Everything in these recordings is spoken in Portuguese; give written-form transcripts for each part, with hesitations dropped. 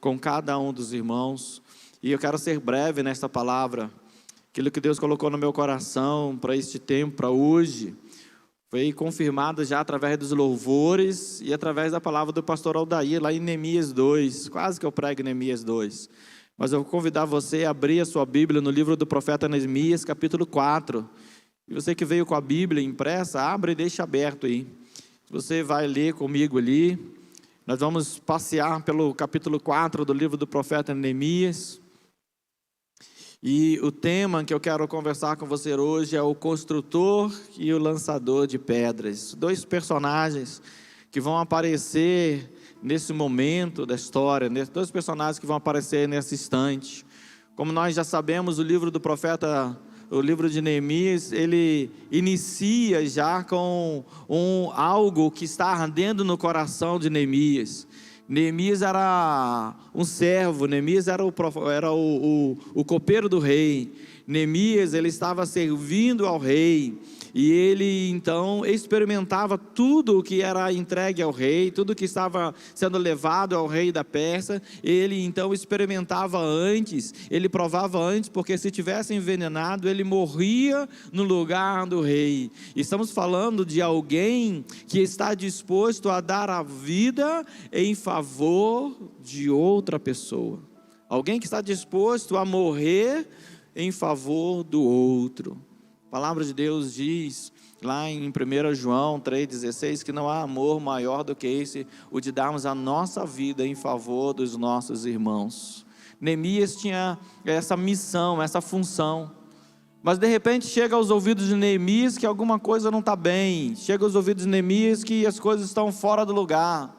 com cada um dos irmãos. E eu quero ser breve nesta palavra. Aquilo que Deus colocou no meu coração para este tempo, para hoje, foi confirmado já através dos louvores e através da palavra do pastor Aldair, lá em Neemias 2. Quase que eu prego Neemias 2. Mas eu vou convidar você a abrir a sua Bíblia no livro do profeta Neemias, capítulo 4. E você que veio com a Bíblia impressa, abre e deixa aberto aí. Você vai ler comigo ali. Nós vamos passear pelo capítulo 4 do livro do profeta Neemias. E o tema que eu quero conversar com você hoje é o construtor e o lançador de pedras. Dois personagens que vão aparecer nesse momento da história, dois personagens que vão aparecer nesse instante. Como nós já sabemos, o livro do profeta, o livro de Neemias, ele inicia já com algo que está ardendo no coração de Neemias. Neemias era um servo, Neemias era o copeiro do rei. Neemias, ele estava servindo ao rei, e ele então experimentava tudo o que era entregue ao rei, tudo que estava sendo levado ao rei da Pérsia. Ele então experimentava antes, ele provava antes, porque se tivesse envenenado, ele morria no lugar do rei. Estamos falando de alguém que está disposto a dar a vida em favor de outra pessoa, alguém que está disposto a morrer em favor do outro. A palavra de Deus diz lá em 1 João 3,16 que não há amor maior do que esse, o de darmos a nossa vida em favor dos nossos irmãos. Neemias tinha essa missão, essa função, mas de repente chega aos ouvidos de Neemias que alguma coisa não está bem, chega aos ouvidos de Neemias que as coisas estão fora do lugar.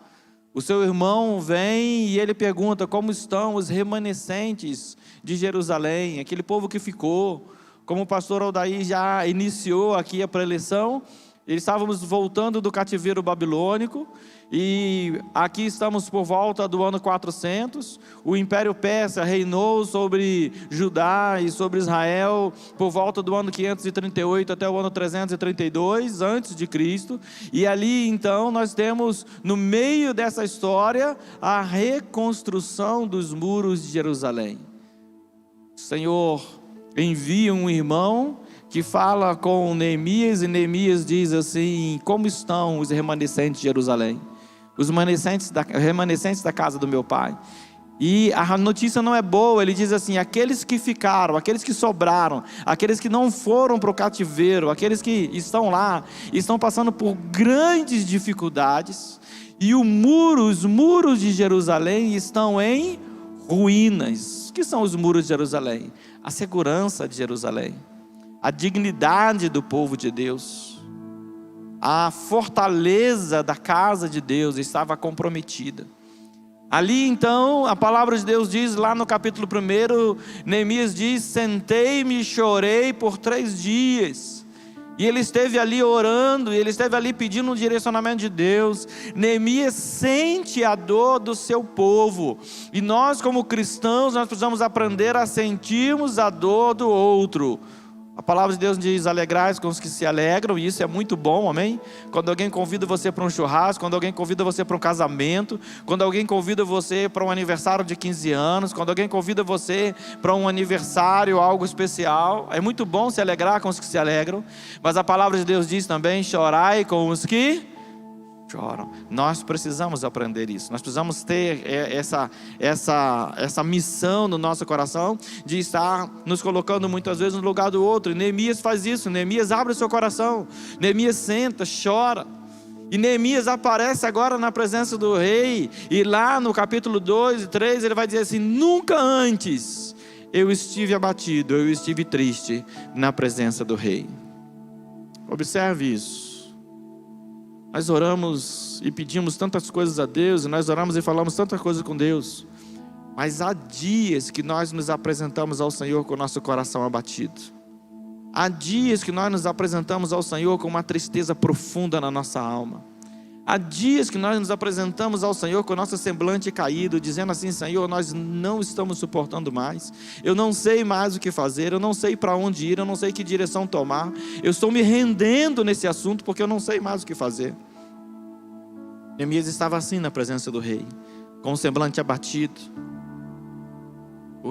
O seu irmão vem e ele pergunta como estão os remanescentes de Jerusalém, aquele povo que ficou. Como o pastor Aldair já iniciou aqui a preleção, estávamos voltando do cativeiro babilônico, e aqui estamos por volta do ano 400, o Império Persa reinou sobre Judá e sobre Israel por volta do ano 538 até o ano 332 antes de Cristo, e ali então nós temos no meio dessa história a reconstrução dos muros de Jerusalém. O Senhor envia um irmão que fala com Neemias, e Neemias diz assim: como estão os remanescentes de Jerusalém? Os remanescentes da casa do meu pai. E a notícia não é boa. Ele diz assim: aqueles que ficaram, aqueles que sobraram, aqueles que não foram para o cativeiro, aqueles que estão lá, estão passando por grandes dificuldades, e os muros de Jerusalém estão em ruínas. O que são os muros de Jerusalém? A segurança de Jerusalém, a dignidade do povo de Deus, a fortaleza da casa de Deus estava comprometida. Ali então, a palavra de Deus diz lá no capítulo 1, Neemias diz: sentei-me e chorei por 3 dias. E ele esteve ali orando, e ele esteve ali pedindo um direcionamento de Deus. Neemias sente a dor do seu povo, e nós como cristãos, nós precisamos aprender a sentirmos a dor do outro. A palavra de Deus diz: alegrais com os que se alegram, e isso é muito bom, amém? Quando alguém convida você para um churrasco, quando alguém convida você para um casamento, quando alguém convida você para um aniversário de 15 anos, quando alguém convida você para um aniversário, algo especial, é muito bom se alegrar com os que se alegram, mas a palavra de Deus diz também: chorai com os que choram. Nós precisamos aprender isso, nós precisamos ter essa missão no nosso coração, de estar nos colocando muitas vezes no lugar do outro. E Neemias faz isso. Neemias abre o seu coração, Neemias senta, chora, e Neemias aparece agora na presença do rei, e lá no capítulo 2 e 3 ele vai dizer assim: nunca antes eu estive abatido, eu estive triste na presença do rei. Observe isso. Nós oramos e pedimos tantas coisas a Deus, e nós oramos e falamos tantas coisas com Deus, mas há dias que nós nos apresentamos ao Senhor com o nosso coração abatido. Há dias que nós nos apresentamos ao Senhor com uma tristeza profunda na nossa alma. Há dias que nós nos apresentamos ao Senhor com o nosso semblante caído, dizendo assim: Senhor, nós não estamos suportando mais, eu não sei mais o que fazer, eu não sei para onde ir, eu não sei que direção tomar, eu estou me rendendo nesse assunto porque eu não sei mais o que fazer. Neemias estava assim na presença do rei, com o semblante abatido.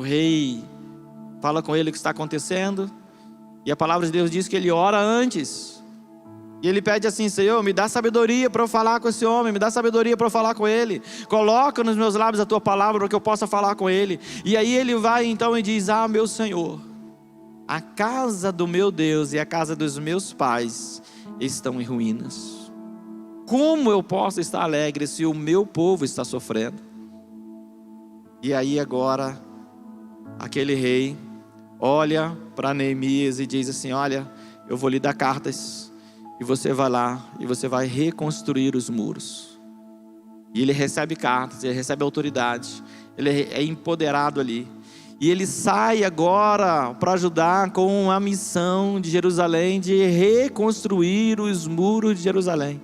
o rei fala com ele o que está acontecendo, e a palavra de Deus diz que ele ora antes, e ele pede assim: Senhor, me dá sabedoria para eu falar com esse homem, me dá sabedoria para eu falar com ele, coloca nos meus lábios a tua palavra para que eu possa falar com ele. E aí ele vai então e diz: ah, meu Senhor, a casa do meu Deus e a casa dos meus pais estão em ruínas. Como eu posso estar alegre se o meu povo está sofrendo? E aí agora, aquele rei olha para Neemias e diz assim: olha, eu vou lhe dar cartas, e você vai lá, e você vai reconstruir os muros. E ele recebe cartas, ele recebe autoridade, ele é empoderado ali. E ele sai agora para ajudar com a missão de Jerusalém, de reconstruir os muros de Jerusalém.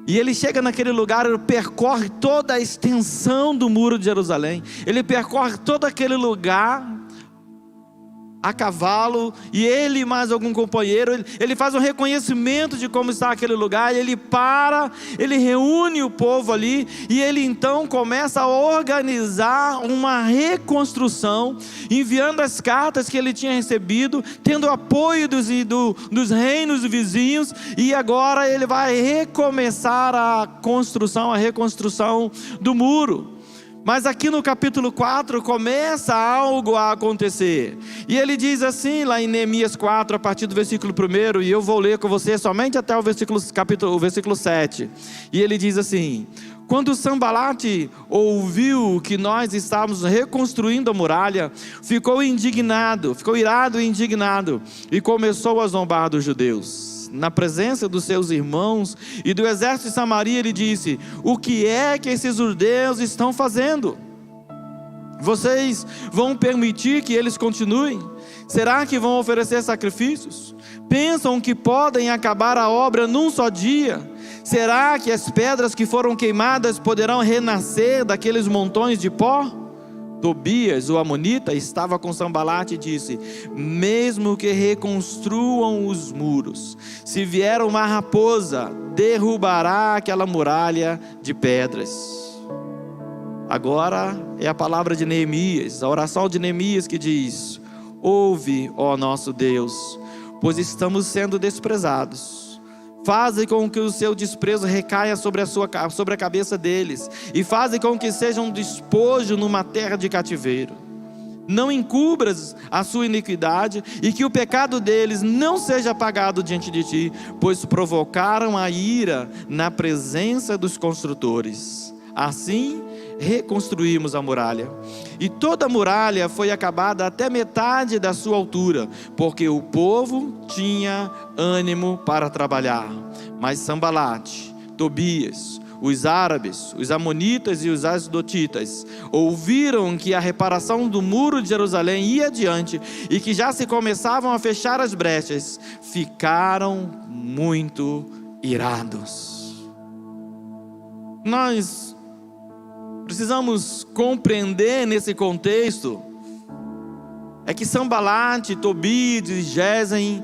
E ele chega naquele lugar, ele percorre toda a extensão do muro de Jerusalém. Ele percorre todo aquele lugar a cavalo, e ele e mais algum companheiro, ele faz um reconhecimento de como está aquele lugar, e ele para, ele reúne o povo ali, e ele então começa a organizar uma reconstrução, enviando as cartas que ele tinha recebido, tendo apoio dos reinos vizinhos, e agora ele vai recomeçar a reconstrução do muro. Mas aqui no capítulo 4 começa algo a acontecer. E ele diz assim lá em Neemias 4, a partir do versículo 1, e eu vou ler com você somente até o versículo 7. E ele diz assim: quando Sanbalate ouviu que nós estávamos reconstruindo a muralha, ficou irado e indignado, e começou a zombar dos judeus. Na presença dos seus irmãos e do exército de Samaria, ele disse: o que é que esses judeus estão fazendo? Vocês vão permitir que eles continuem? Será que vão oferecer sacrifícios? Pensam que podem acabar a obra num só dia? Será que as pedras que foram queimadas poderão renascer daqueles montões de pó? Tobias, o amonita, estava com Sanbalate e disse: mesmo que reconstruam os muros, se vier uma raposa, derrubará aquela muralha de pedras. Agora é a palavra de Neemias, a oração de Neemias, que diz: ouve, ó nosso Deus, pois estamos sendo desprezados. Faze com que o seu desprezo recaia sobre a cabeça deles, e faze com que sejam despojo numa terra de cativeiro. Não encubras a sua iniquidade, e que o pecado deles não seja apagado diante de ti, pois provocaram a ira na presença dos construtores. Assim reconstruímos a muralha, e toda a muralha foi acabada até metade da sua altura, porque o povo tinha ânimo para trabalhar. Mas Sanbalate, Tobias, os árabes, os amonitas e os asdotitas ouviram que a reparação do muro de Jerusalém ia adiante, e que já se começavam a fechar as brechas, ficaram muito irados. Nós precisamos compreender nesse contexto é que Sanbalate, Tobias e Gesem,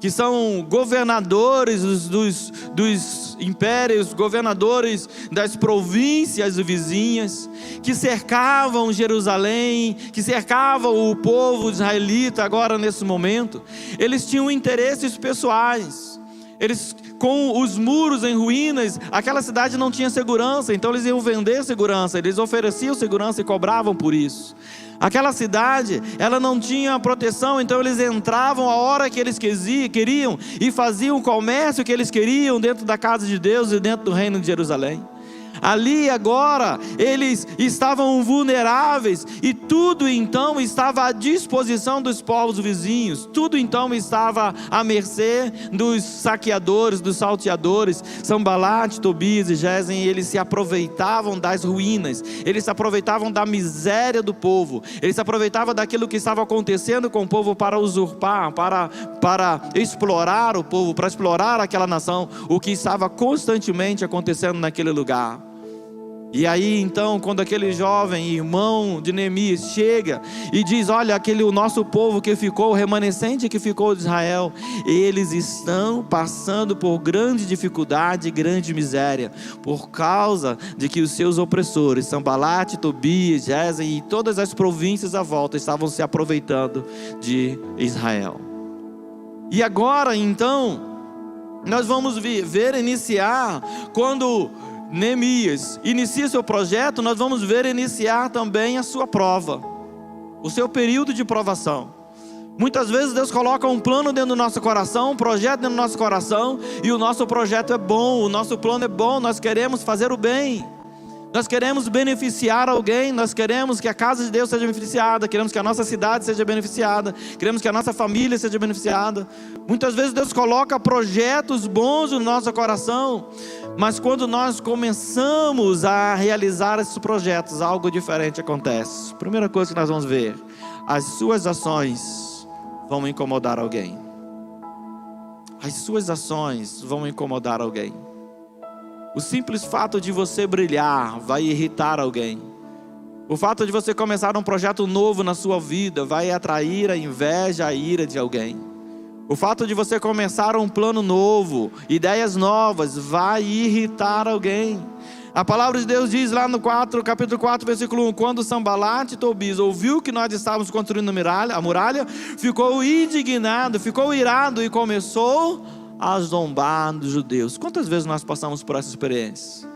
que são governadores dos impérios, governadores das províncias vizinhas, que cercavam Jerusalém, que cercavam o povo israelita agora nesse momento, eles tinham interesses pessoais. Eles, com os muros em ruínas, aquela cidade não tinha segurança, então eles iam vender segurança, eles ofereciam segurança e cobravam por isso. Aquela cidade, ela não tinha proteção, então eles entravam a hora que eles queriam e faziam o comércio que eles queriam dentro da casa de Deus e dentro do reino de Jerusalém. Ali agora eles estavam vulneráveis, e tudo então estava à disposição dos povos vizinhos, tudo então estava à mercê dos saqueadores, dos salteadores. Sanbalate, Tobias e Gesem, eles se aproveitavam das ruínas, eles se aproveitavam da miséria do povo, eles se aproveitavam daquilo que estava acontecendo com o povo para usurpar, para explorar o povo, para explorar aquela nação, o que estava constantemente acontecendo naquele lugar. E aí então, quando aquele jovem irmão de Neemias chega e diz: olha, o nosso povo que ficou, o remanescente que ficou de Israel, eles estão passando por grande dificuldade e grande miséria, por causa de que os seus opressores, Sanbalate, Tobias, Gesem e todas as províncias à volta estavam se aproveitando de Israel. E agora então, nós vamos ver iniciar, quando Neemias inicia seu projeto, nós vamos ver iniciar também a sua prova, o seu período de provação. Muitas vezes Deus coloca um plano dentro do nosso coração, um projeto dentro do nosso coração, e o nosso projeto é bom, o nosso plano é bom, nós queremos fazer o bem, nós queremos beneficiar alguém, nós queremos que a casa de Deus seja beneficiada, queremos que a nossa cidade seja beneficiada, queremos que a nossa família seja beneficiada. Muitas vezes Deus coloca projetos bons no nosso coração, mas quando nós começamos a realizar esses projetos, algo diferente acontece. Primeira coisa que nós vamos ver: as suas ações vão incomodar alguém. As suas ações vão incomodar alguém. O simples fato de você brilhar vai irritar alguém. O fato de você começar um projeto novo na sua vida vai atrair a inveja, a ira de alguém. O fato de você começar um plano novo, ideias novas, vai irritar alguém. A palavra de Deus diz lá no capítulo 4, versículo 1: quando Sanbalate e Tobias ouviu que nós estávamos construindo a muralha, ficou indignado, ficou irado e começou a zombar dos judeus. Quantas vezes nós passamos por essa experiência?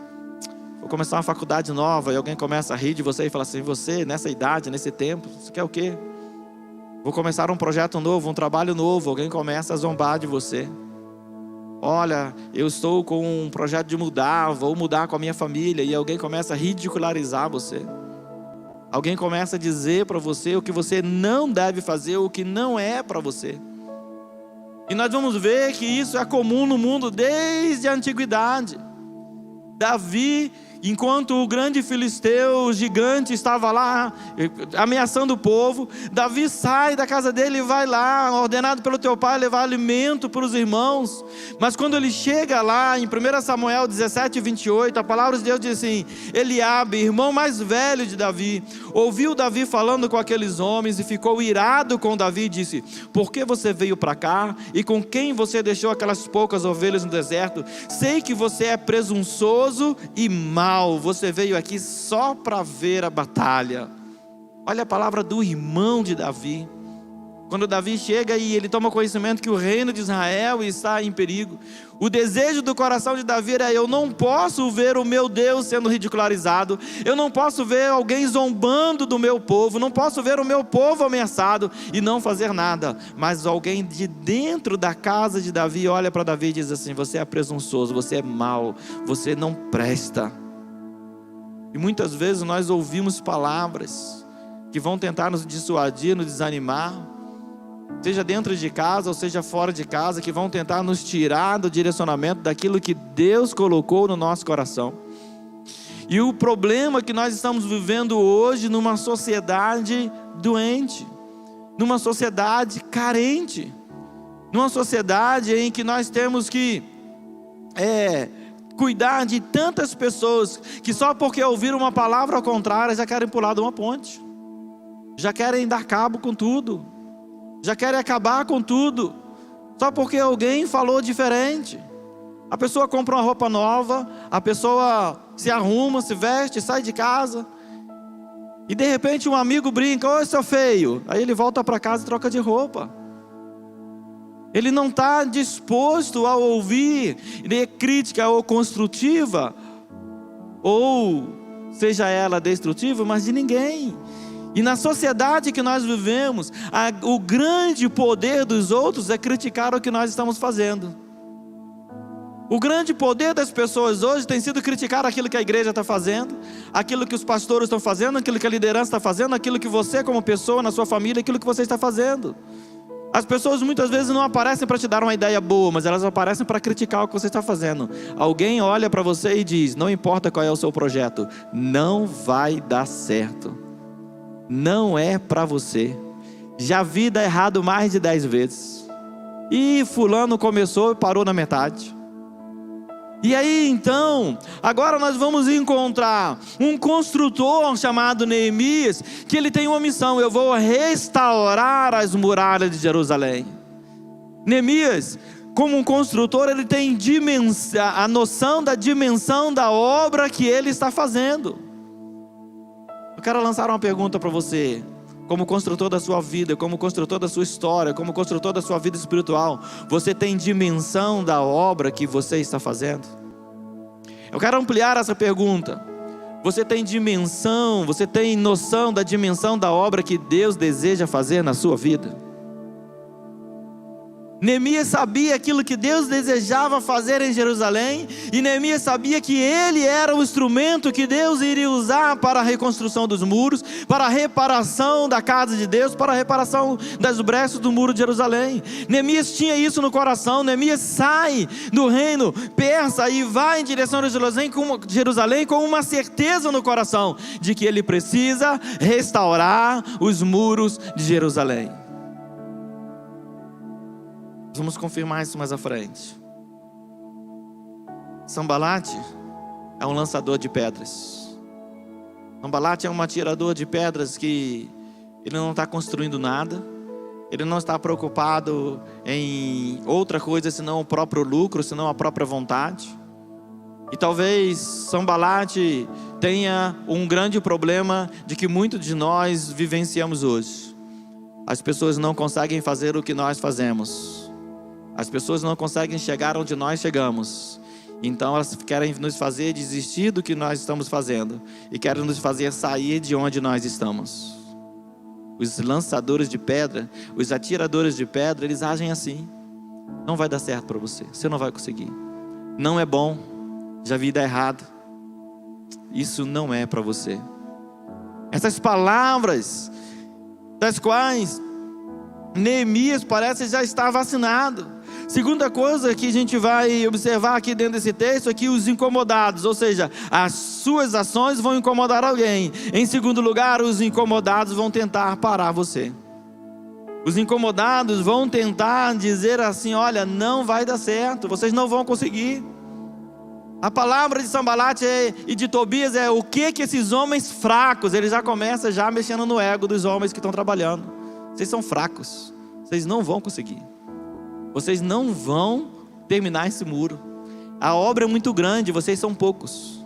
Vou começar uma faculdade nova e alguém começa a rir de você e fala assim: você nessa idade, nesse tempo, você quer o quê? Vou começar um projeto novo, um trabalho novo, alguém começa a zombar de você. Olha, eu estou com um projeto de mudar, vou mudar com a minha família, e alguém começa a ridicularizar você. Alguém começa a dizer para você o que você não deve fazer, o que não é para você. E nós vamos ver que isso é comum no mundo desde a antiguidade. Davi, enquanto o grande filisteu, o gigante, estava lá ameaçando o povo, Davi sai da casa dele e vai lá, ordenado pelo teu pai, levar alimento para os irmãos. Mas quando ele chega lá, em 1 Samuel 17, 28, a palavra de Deus diz assim: Eliabe, irmão mais velho de Davi, ouviu Davi falando com aqueles homens e ficou irado com Davi e disse: por que você veio para cá? E com quem você deixou aquelas poucas ovelhas no deserto? Sei que você é presunçoso e mau. Você veio aqui só para ver a batalha. Olha a palavra do irmão de Davi. Quando Davi chega e ele toma conhecimento que o reino de Israel está em perigo, o desejo do coração de Davi era: eu não posso ver o meu Deus sendo ridicularizado, eu não posso ver alguém zombando do meu povo, não posso ver o meu povo ameaçado e não fazer nada. Mas alguém de dentro da casa de Davi olha para Davi e diz assim: você é presunçoso, você é mau, você não presta. E muitas vezes nós ouvimos palavras que vão tentar nos dissuadir, nos desanimar, seja dentro de casa ou seja fora de casa, que vão tentar nos tirar do direcionamento daquilo que Deus colocou no nosso coração. E o problema é que nós estamos vivendo hoje numa sociedade doente, numa sociedade carente, numa sociedade em que nós temos que cuidar de tantas pessoas que só porque ouviram uma palavra contrária já querem pular de uma ponte, já querem dar cabo com tudo, já querem acabar com tudo, só porque alguém falou diferente. A pessoa compra uma roupa nova, a pessoa se arruma, se veste, sai de casa, e de repente um amigo brinca: oi, seu feio. Aí ele volta para casa e troca de roupa. Ele não está disposto a ouvir crítica ou construtiva, ou seja ela destrutiva, mas de ninguém. E na sociedade que nós vivemos, o grande poder dos outros é criticar o que nós estamos fazendo. O grande poder das pessoas hoje tem sido criticar aquilo que a igreja está fazendo, aquilo que os pastores estão fazendo, aquilo que a liderança está fazendo, aquilo que você como pessoa, na sua família, aquilo que você está fazendo. As pessoas muitas vezes não aparecem para te dar uma ideia boa, mas elas aparecem para criticar o que você está fazendo. Alguém olha para você e diz: não importa qual é o seu projeto, não vai dar certo, não é para você, já vi dar errado mais de 10 vezes, e fulano começou e parou na metade. E aí então, agora nós vamos encontrar um construtor chamado Neemias, que ele tem uma missão: eu vou restaurar as muralhas de Jerusalém. Neemias, como um construtor, ele tem a noção da dimensão da obra que ele está fazendo. Eu quero lançar uma pergunta para você, como construtor da sua vida, como construtor da sua história, como construtor da sua vida espiritual. Você tem dimensão da obra que você está fazendo? Eu quero ampliar essa pergunta. Você tem dimensão, você tem noção da dimensão da obra que Deus deseja fazer na sua vida? Neemias sabia aquilo que Deus desejava fazer em Jerusalém, e Neemias sabia que ele era o instrumento que Deus iria usar para a reconstrução dos muros, para a reparação da casa de Deus, para a reparação das brechas do muro de Jerusalém. Neemias tinha isso no coração. Neemias sai do reino persa e vai em direção a Jerusalém com uma certeza no coração de que ele precisa restaurar os muros de Jerusalém. Vamos confirmar isso mais à frente. Sambalate é um lançador de pedras. Sambalate é um atirador de pedras que ele não está construindo nada. Ele não está preocupado em outra coisa senão o próprio lucro, senão a própria vontade. E talvez Sambalate tenha um grande problema de que muitos de nós vivenciamos hoje. As pessoas não conseguem fazer o que nós fazemos. As pessoas não conseguem chegar onde nós chegamos. Então elas querem nos fazer desistir do que nós estamos fazendo, e querem nos fazer sair de onde nós estamos. Os lançadores de pedra, os atiradores de pedra, eles agem assim. Não vai dar certo para você, você não vai conseguir. Não é bom, já vi dar errado. Isso não é para você. Essas palavras, das quais Neemias parece já estar vacinado. Segunda coisa que a gente vai observar aqui dentro desse texto é que os incomodados, ou seja, as suas ações vão incomodar alguém. Em segundo lugar, os incomodados vão tentar parar você. Os incomodados vão tentar dizer assim: olha, não vai dar certo, vocês não vão conseguir. A palavra de Sambalate e de Tobias é: o que esses homens fracos, eles já começam já mexendo no ego dos homens que estão trabalhando. Vocês são fracos, vocês não vão conseguir. Vocês não vão terminar esse muro. A obra é muito grande, vocês são poucos.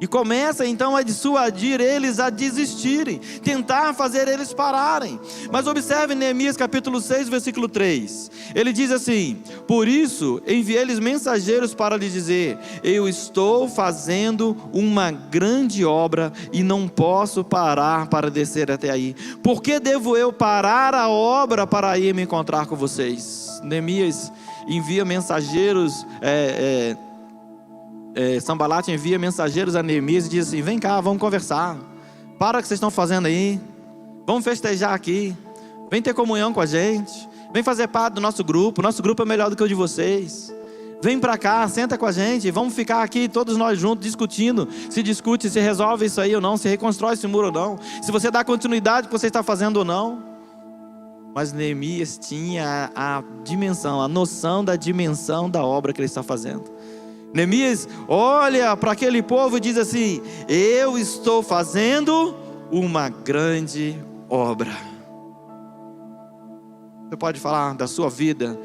E começa então a dissuadir eles a desistirem, tentar fazer eles pararem. Mas observe Neemias capítulo 6, versículo 3. Ele diz assim: por isso enviei-lhes mensageiros para lhes dizer: eu estou fazendo uma grande obra e não posso parar para descer até aí. Por que devo eu parar a obra para ir me encontrar com vocês? Neemias envia mensageiros, Sambalate envia mensageiros a Neemias e diz assim: vem cá, vamos conversar. Para o que vocês estão fazendo aí. Vamos festejar aqui. Vem ter comunhão com a gente. Vem fazer parte do nosso grupo. Nosso grupo é melhor do que o de vocês. Vem para cá, senta com a gente. Vamos ficar aqui todos nós juntos discutindo. Se discute, se resolve isso aí ou não. Se reconstrói esse muro ou não. Se você dá continuidade ao que você está fazendo ou não. Mas Neemias tinha a dimensão, a noção da dimensão da obra que ele está fazendo. Neemias olha para aquele povo e diz assim: eu estou fazendo uma grande obra. Você pode falar da sua vida,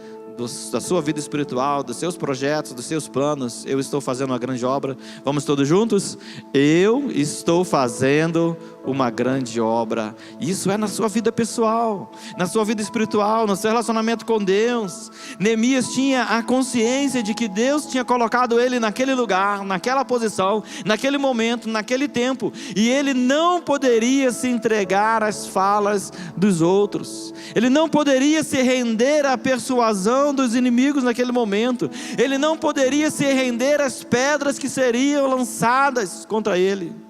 da sua vida espiritual, dos seus projetos, dos seus planos. Eu estou fazendo uma grande obra. Vamos todos juntos? Eu estou fazendo uma grande obra. Isso é na sua vida pessoal, na sua vida espiritual, no seu relacionamento com Deus. Neemias tinha a consciência de que Deus tinha colocado ele naquele lugar, naquela posição, naquele momento, naquele tempo, e ele não poderia se entregar às falas dos outros. Ele não poderia se render à persuasão dos inimigos naquele momento. Ele não poderia se render às pedras que seriam lançadas contra ele.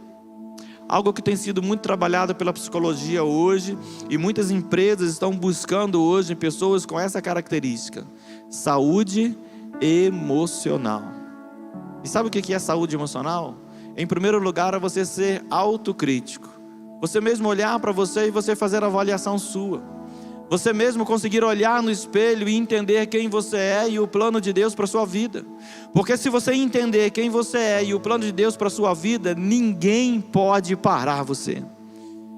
Algo que tem sido muito trabalhado pela psicologia hoje, e muitas empresas estão buscando hoje pessoas com essa característica: saúde emocional. E sabe o que é saúde emocional? Em primeiro lugar, é você ser autocrítico. Você mesmo olhar para você e você fazer a avaliação sua. Você mesmo conseguir olhar no espelho e entender quem você é e o plano de Deus para a sua vida. Porque se você entender quem você é e o plano de Deus para a sua vida, ninguém pode parar você.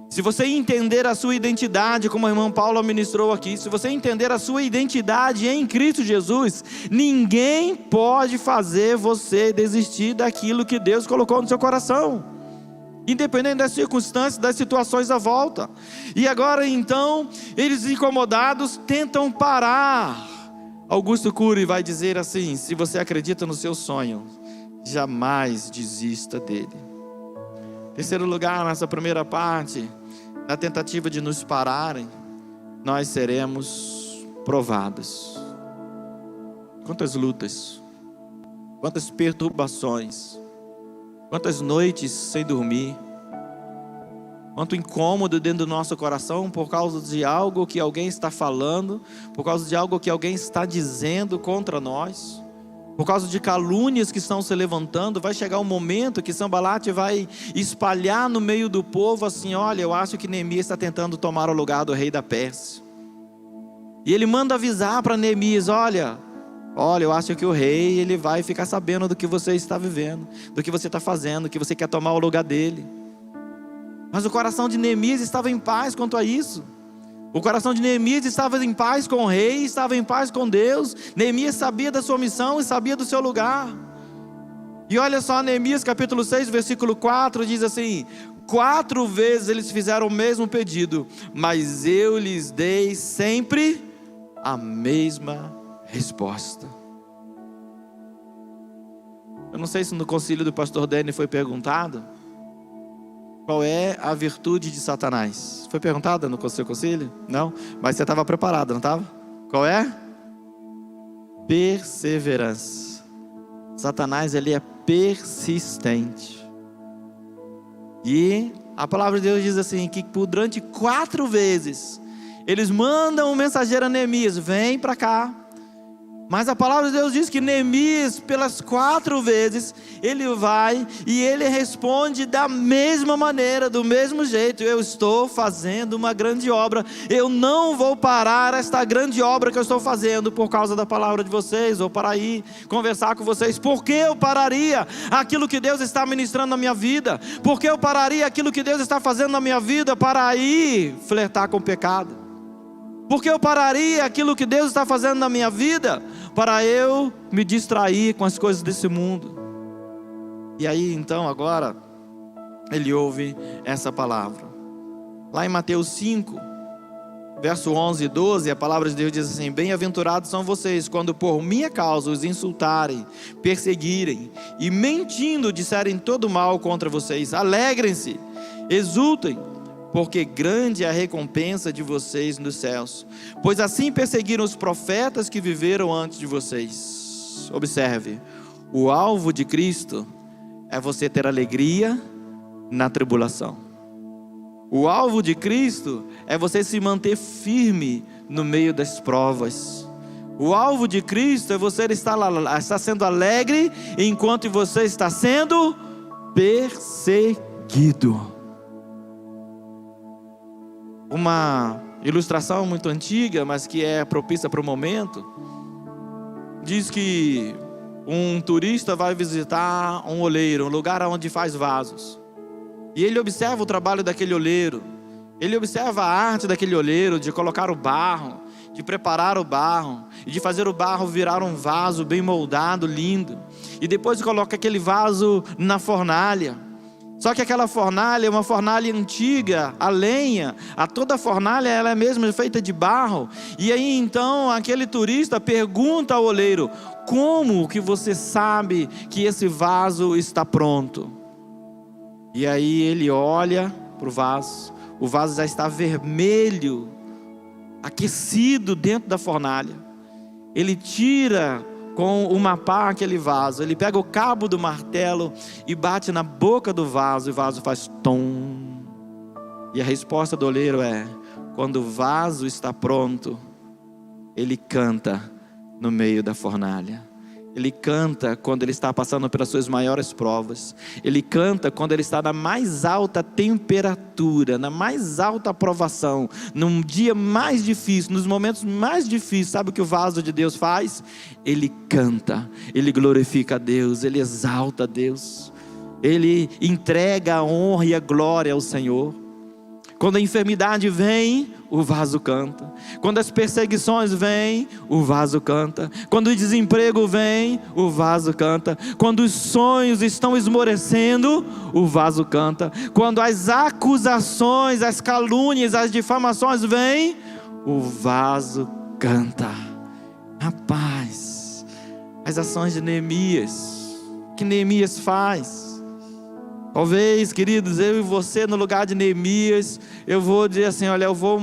Se você entender a sua identidade, como a irmã Paula ministrou aqui, se você entender a sua identidade em Cristo Jesus, ninguém pode fazer você desistir daquilo que Deus colocou no seu coração, independente das circunstâncias, das situações à volta. E agora então, eles incomodados tentam parar. Augusto Cury vai dizer assim: se você acredita no seu sonho, jamais desista dele. Terceiro lugar, nessa primeira parte, na tentativa de nos pararem, nós seremos provados. Quantas lutas, quantas perturbações, quantas noites sem dormir, quanto incômodo dentro do nosso coração por causa de algo que alguém está falando, por causa de algo que alguém está dizendo contra nós, por causa de calúnias que estão se levantando. Vai chegar um momento que Sanbalate vai espalhar no meio do povo assim: olha, eu acho que Neemias está tentando tomar o lugar do rei da Pérsia. E ele manda avisar para Neemias: olha, eu acho que o rei, ele vai ficar sabendo do que você está vivendo, do que você está fazendo, que você quer tomar o lugar dele. Mas o coração de Neemias estava em paz quanto a isso. O coração de Neemias estava em paz com o rei, estava em paz com Deus. Neemias sabia da sua missão e sabia do seu lugar. E olha só, Neemias capítulo 6, versículo 4, diz assim: 4 vezes eles fizeram o mesmo pedido, mas eu lhes dei sempre a mesma resposta. Eu não sei se no concílio do pastor Dani foi perguntado qual é a virtude de Satanás. Foi perguntada no seu concílio? Não? Mas você estava preparado, não estava? Qual é? Perseverança. Satanás, ele é persistente. E a palavra de Deus diz assim, que durante 4 vezes eles mandam um mensageiro a Neemias: vem para cá. Mas a palavra de Deus diz que Neemias, pelas 4 vezes, ele vai e ele responde da mesma maneira, do mesmo jeito: eu estou fazendo uma grande obra, eu não vou parar esta grande obra que eu estou fazendo por causa da palavra de vocês, ou para ir conversar com vocês. Por que eu pararia aquilo que Deus está ministrando na minha vida? Por que eu pararia aquilo que Deus está fazendo na minha vida para ir flertar com o pecado? Porque eu pararia aquilo que Deus está fazendo na minha vida para eu me distrair com as coisas desse mundo? E aí então agora ele ouve essa palavra. Lá em Mateus 5, verso 11 e 12, a palavra de Deus diz assim: bem-aventurados são vocês quando por minha causa os insultarem, perseguirem e mentindo disserem todo mal contra vocês. Alegrem-se, exultem, porque grande é a recompensa de vocês nos céus, pois assim perseguiram os profetas que viveram antes de vocês. Observe, o alvo de Cristo é você ter alegria na tribulação. O alvo de Cristo é você se manter firme no meio das provas. O alvo de Cristo é você estar sendo alegre enquanto você está sendo perseguido. Uma ilustração muito antiga, mas que é propícia para o momento, diz que um turista vai visitar um oleiro, um lugar onde faz vasos, e ele observa o trabalho daquele oleiro, ele observa a arte daquele oleiro, de colocar o barro, de preparar o barro, e de fazer o barro virar um vaso bem moldado, lindo, e depois coloca aquele vaso na fornalha. Só que aquela fornalha é uma fornalha antiga, a lenha, toda a fornalha ela é mesmo feita de barro. E aí então aquele turista pergunta ao oleiro: como que você sabe que esse vaso está pronto? E aí ele olha para o vaso já está vermelho, aquecido dentro da fornalha. Ele tira com uma pá aquele vaso, ele pega o cabo do martelo e bate na boca do vaso, e o vaso faz tom. E a resposta do oleiro é: quando o vaso está pronto, ele canta no meio da fornalha. Ele canta quando ele está passando pelas suas maiores provas. Ele canta quando ele está na mais alta temperatura, na mais alta provação, num dia mais difícil, nos momentos mais difíceis. Sabe o que o vaso de Deus faz? Ele canta, ele glorifica a Deus, ele exalta a Deus, ele entrega a honra e a glória ao Senhor. Quando a enfermidade vem, o vaso canta. Quando as perseguições vêm, o vaso canta. Quando o desemprego vem, o vaso canta. Quando os sonhos estão esmorecendo, o vaso canta. Quando as acusações, as calúnias, as difamações vêm, o vaso canta. Rapaz, as ações de Neemias, o que Neemias faz? Talvez, queridos, eu e você no lugar de Neemias, eu vou dizer assim, olha, eu vou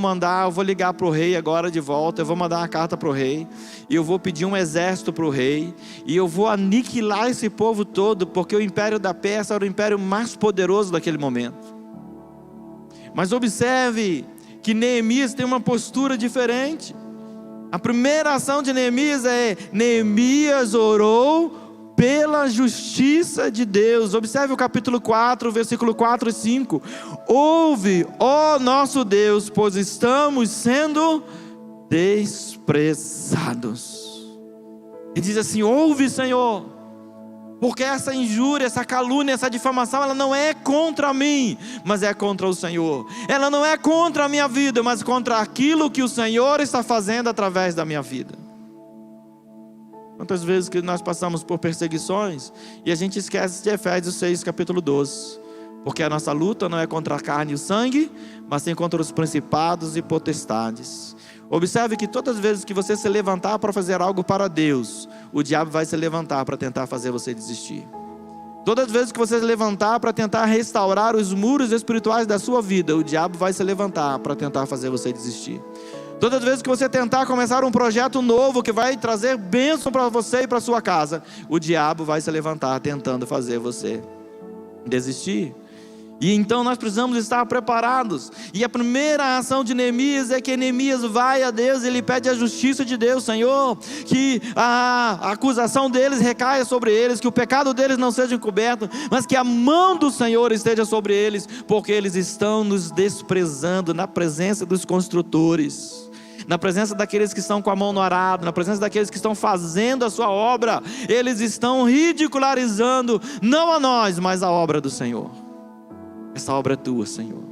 ligar para o rei agora de volta, eu vou mandar uma carta para o rei, e eu vou pedir um exército para o rei, e eu vou aniquilar esse povo todo, porque o império da Pérsia era o império mais poderoso daquele momento. Mas observe que Neemias tem uma postura diferente. A primeira ação de Neemias Neemias orou pela justiça de Deus. Observe o capítulo 4, versículo 4 e 5. Ouve, ó nosso Deus, pois estamos sendo desprezados. Ele diz assim, ouve, Senhor, porque essa injúria, essa calúnia, essa difamação, ela não é contra mim, mas é contra o Senhor. Ela não é contra a minha vida, mas contra aquilo que o Senhor está fazendo através da minha vida. Quantas vezes que nós passamos por perseguições e a gente esquece de Efésios 6, capítulo 12. Porque a nossa luta não é contra a carne e o sangue, mas sim contra os principados e potestades. Observe que todas as vezes que você se levantar para fazer algo para Deus, o diabo vai se levantar para tentar fazer você desistir. Todas as vezes que você se levantar para tentar restaurar os muros espirituais da sua vida, o diabo vai se levantar para tentar fazer você desistir. Todas as vezes que você tentar começar um projeto novo que vai trazer bênção para você e para sua casa, o diabo vai se levantar tentando fazer você desistir. E então nós precisamos estar preparados. E a primeira ação de Neemias é que Neemias vai a Deus, ele pede a justiça de Deus. Senhor, que a acusação deles recaia sobre eles, que o pecado deles não seja encoberto, mas que a mão do Senhor esteja sobre eles, porque eles estão nos desprezando na presença dos construtores, na presença daqueles que estão com a mão no arado, na presença daqueles que estão fazendo a sua obra. Eles estão ridicularizando, não a nós, mas a obra do Senhor. Essa obra é tua, Senhor.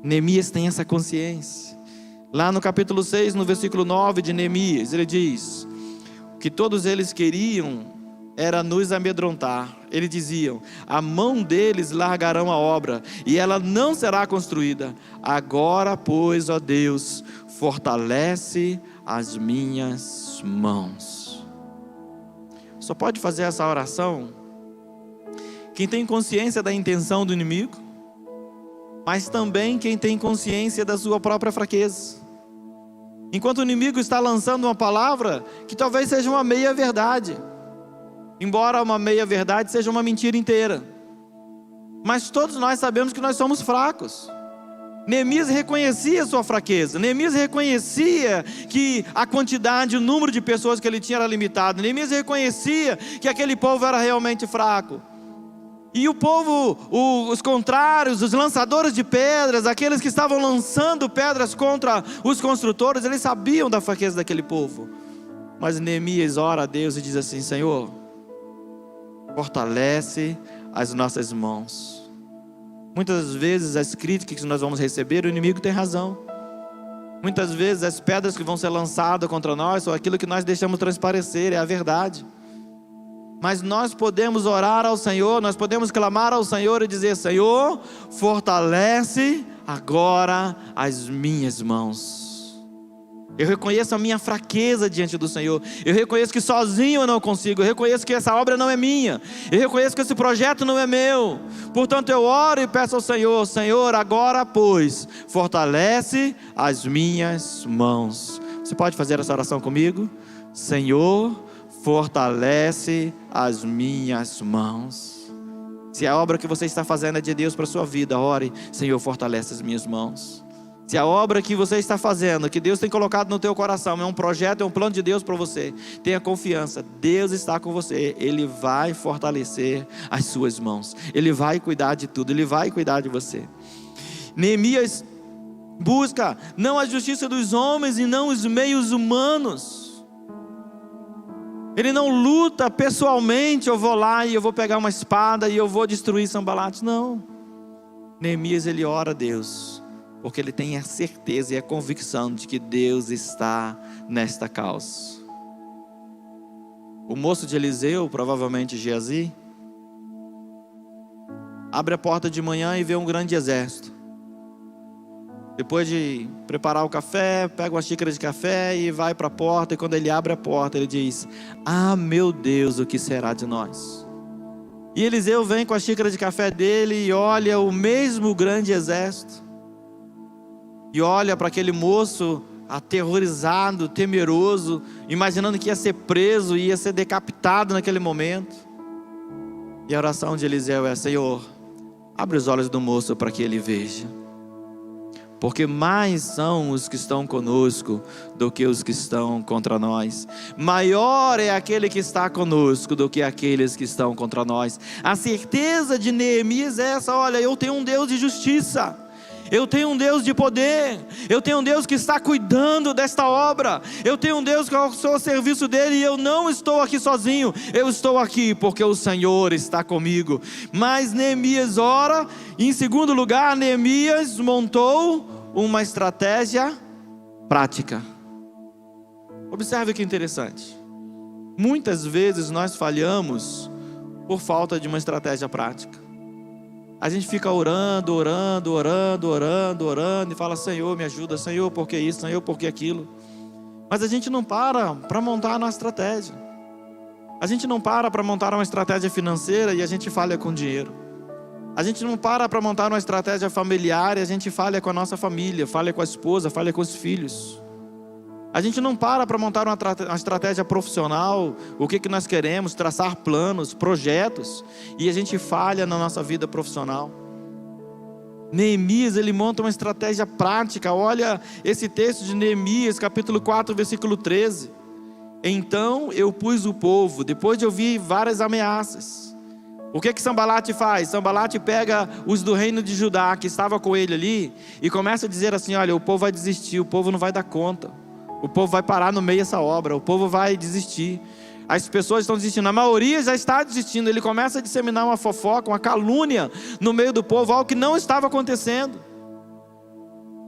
Neemias tem essa consciência. Lá no capítulo 6, no versículo 9 de Neemias, ele diz que todos eles queriam era nos amedrontar. Eles diziam, a mão deles largarão a obra, e ela não será construída. Agora, pois, ó Deus, fortalece as minhas mãos. Só pode fazer essa oração quem tem consciência da intenção do inimigo, mas também quem tem consciência da sua própria fraqueza. Enquanto o inimigo está lançando uma palavra que talvez seja uma meia verdade, embora uma meia verdade seja uma mentira inteira, mas todos nós sabemos que nós somos fracos. Neemias reconhecia a sua fraqueza. Neemias reconhecia que a quantidade, o número de pessoas que ele tinha era limitado. Neemias reconhecia que aquele povo era realmente fraco. E o povo, os contrários, os lançadores de pedras, aqueles que estavam lançando pedras contra os construtores, eles sabiam da fraqueza daquele povo. Mas Neemias ora a Deus e diz assim, Senhor, fortalece as nossas mãos. Muitas vezes as críticas que nós vamos receber, o inimigo tem razão. Muitas vezes as pedras que vão ser lançadas contra nós são aquilo que nós deixamos transparecer, é a verdade. Mas nós podemos orar ao Senhor, nós podemos clamar ao Senhor e dizer, Senhor, fortalece agora as minhas mãos. Eu reconheço a minha fraqueza diante do Senhor. Eu reconheço que sozinho eu não consigo. Eu reconheço que essa obra não é minha. Eu reconheço que esse projeto não é meu. Portanto eu oro e peço ao Senhor, Senhor, agora pois, fortalece as minhas mãos. Você pode fazer essa oração comigo? Senhor, fortalece as minhas mãos. Se a obra que você está fazendo é de Deus para a sua vida, ore, Senhor, fortalece as minhas mãos. Se a obra que você está fazendo, que Deus tem colocado no teu coração, é um projeto, é um plano de Deus para você, tenha confiança, Deus está com você. Ele vai fortalecer as suas mãos, Ele vai cuidar de tudo, Ele vai cuidar de você. Neemias busca não a justiça dos homens e não os meios humanos. Ele não luta pessoalmente, eu vou lá e eu vou pegar uma espada e eu vou destruir Sanbalate. Não. Neemias, ele ora a Deus, porque ele tem a certeza e a convicção de que Deus está nesta causa. O moço de Eliseu, provavelmente Geazi, abre a porta de manhã e vê um grande exército. Depois de preparar o café, pega uma xícara de café e vai para a porta. E quando ele abre a porta, ele diz: ah, meu Deus, o que será de nós? E Eliseu vem com a xícara de café dele e olha o mesmo grande exército. E olha para aquele moço aterrorizado, temeroso, imaginando que ia ser preso, ia ser decapitado naquele momento. E a oração de Eliseu é: Senhor, abre os olhos do moço para que ele veja. Porque mais são os que estão conosco do que os que estão contra nós. Maior é aquele que está conosco do que aqueles que estão contra nós. A certeza de Neemias é essa: olha, eu tenho um Deus de justiça, eu tenho um Deus de poder, eu tenho um Deus que está cuidando desta obra, eu tenho um Deus que eu sou ao serviço dele, e eu não estou aqui sozinho, eu estou aqui porque o Senhor está comigo. Mas Neemias ora. Em segundo lugar, Neemias montou uma estratégia prática. Observe que interessante. Muitas vezes nós falhamos por falta de uma estratégia prática. A gente fica orando e fala: Senhor, me ajuda, Senhor, por que isso, Senhor, por que aquilo? Mas a gente não para montar a nossa estratégia. A gente não para montar uma estratégia financeira e a gente falha com dinheiro. A gente não para montar uma estratégia familiar e a gente falha com a nossa família, falha com a esposa, falha com os filhos. A gente não para montar uma estratégia profissional, o que nós queremos, traçar planos, projetos, e a gente falha na nossa vida profissional. Neemias, ele monta uma estratégia prática. Olha esse texto de Neemias, capítulo 4, versículo 13. Então eu pus o povo, depois de ouvir várias ameaças. O que Sanbalate faz? Sanbalate pega os do reino de Judá, que estava com ele ali, e começa a dizer assim: olha, o povo vai desistir, o povo não vai dar conta, o povo vai parar no meio dessa obra, o povo vai desistir. As pessoas estão desistindo, a maioria já está desistindo. Ele começa a disseminar uma fofoca, uma calúnia no meio do povo, algo que não estava acontecendo.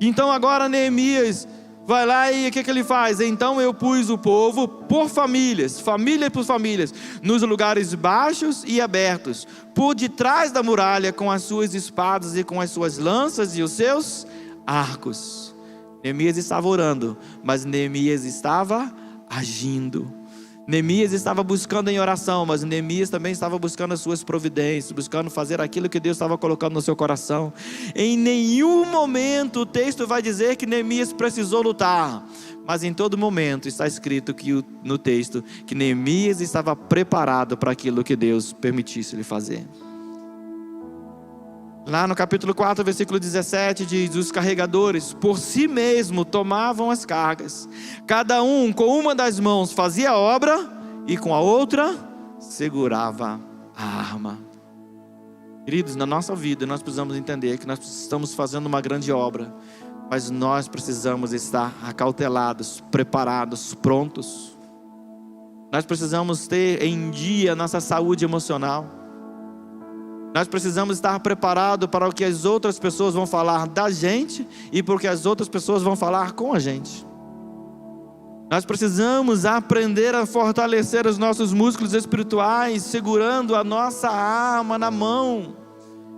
Então agora Neemias vai lá e o que ele faz? Então eu pus o povo por famílias, família por famílias, nos lugares baixos e abertos, por detrás da muralha, com as suas espadas e com as suas lanças e os seus arcos. Neemias estava orando, mas Neemias estava agindo. Neemias estava buscando em oração, mas Neemias também estava buscando as suas providências, buscando fazer aquilo que Deus estava colocando no seu coração. Em nenhum momento o texto vai dizer que Neemias precisou lutar, mas em todo momento está escrito no texto que Neemias estava preparado para aquilo que Deus permitisse ele fazer. Lá no capítulo 4, versículo 17 diz: os carregadores por si mesmo tomavam as cargas, cada um com uma das mãos fazia a obra e com a outra segurava a arma. Queridos, na nossa vida nós precisamos entender que nós estamos fazendo uma grande obra, mas nós precisamos estar acautelados, preparados, prontos. Nós precisamos ter em dia a nossa saúde emocional. Nós precisamos estar preparados para o que as outras pessoas vão falar da gente e porque as outras pessoas vão falar com a gente. Nós precisamos aprender a fortalecer os nossos músculos espirituais, segurando a nossa arma na mão,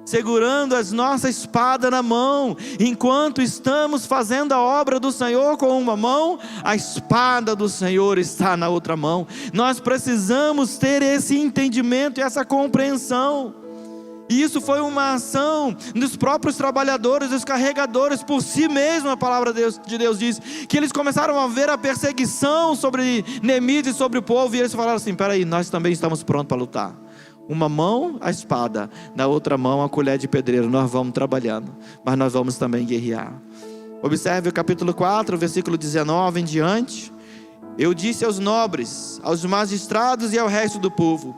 segurando a nossa espada na mão. Enquanto estamos fazendo a obra do Senhor com uma mão, a espada do Senhor está na outra mão. Nós precisamos ter esse entendimento e essa compreensão. E isso foi uma ação dos próprios trabalhadores, dos carregadores por si mesmos. A palavra de Deus diz que eles começaram a ver a perseguição sobre Neemias e sobre o povo, e eles falaram assim: peraí, nós também estamos prontos para lutar. Uma mão a espada, na outra mão a colher de pedreiro. Nós vamos trabalhando, mas nós vamos também guerrear. Observe o capítulo 4, versículo 19 em diante. Eu disse aos nobres, aos magistrados e ao resto do povo: